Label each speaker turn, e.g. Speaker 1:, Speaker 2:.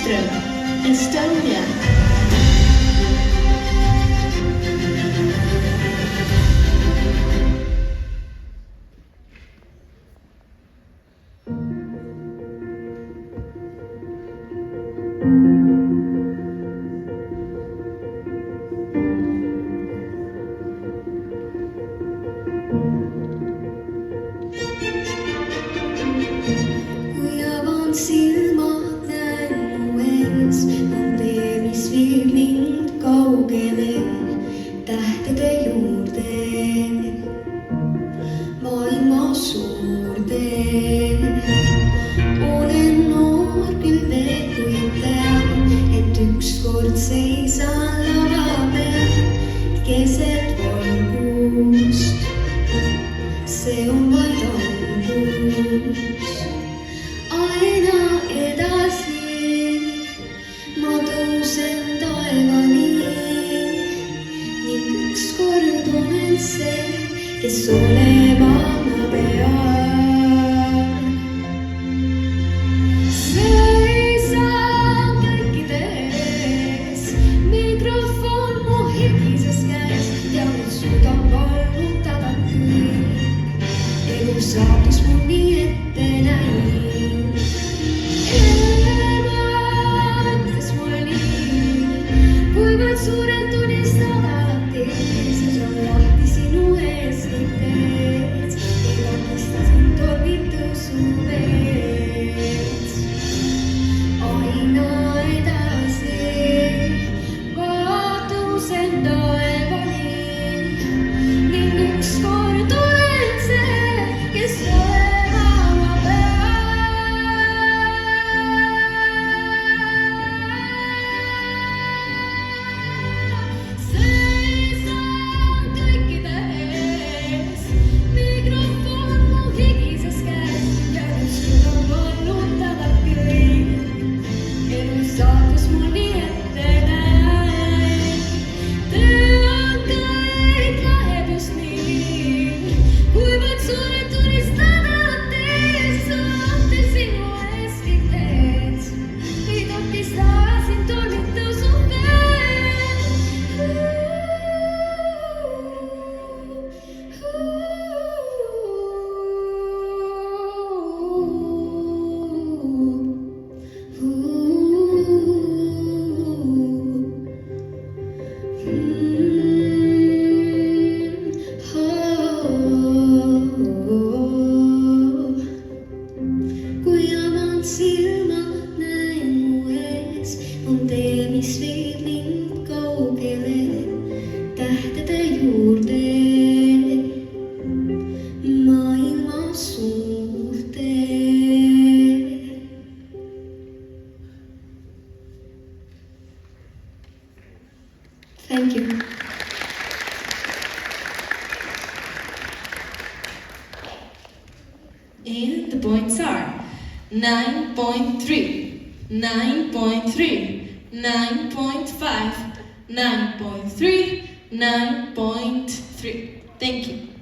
Speaker 1: from Estonia.
Speaker 2: Kuivavan silmät näin ees, on tee, mis viib mind kaugele tähtede juurde, maailma suurde. Olen noor küll veel, kuid tean, et ükskord seisan lava peal keset valgust. See on vaid algus. Aina edasi ma tõusen taevani ning ükskord olen see, kes olema ma pean. Seisan kõikide ees, mikrofon mu higises käes ja nüüd suudan vallutada kõik. Elu saatus mul nii ette näib. Elemates mulle nii, kui vaid suurelt unistada alati, siis on lahti sinu ees kõik teed. Ega mõistasin tormitu veed. Aina edasi vaatusen taevani ning ükskord olen see, kes olema pean. Seisan kõikide ees, mikrofon mu higises käes ja nüüd suudan vallutada kõik. Elu saatus mul nii ette näib. Tean kõik läheb just nii, kui vaid suured tunnistavad tees, lahti sinu ees kõik teed. Ei takistasin tormitu su Kui avan silmad näen mu ees, on tee, mis viib mind kaugele tähtede juurde, maailma suurde. Thank you.
Speaker 1: And the points are 9.3, 9.3, 9.5, 9.3, 9.3. Thank you.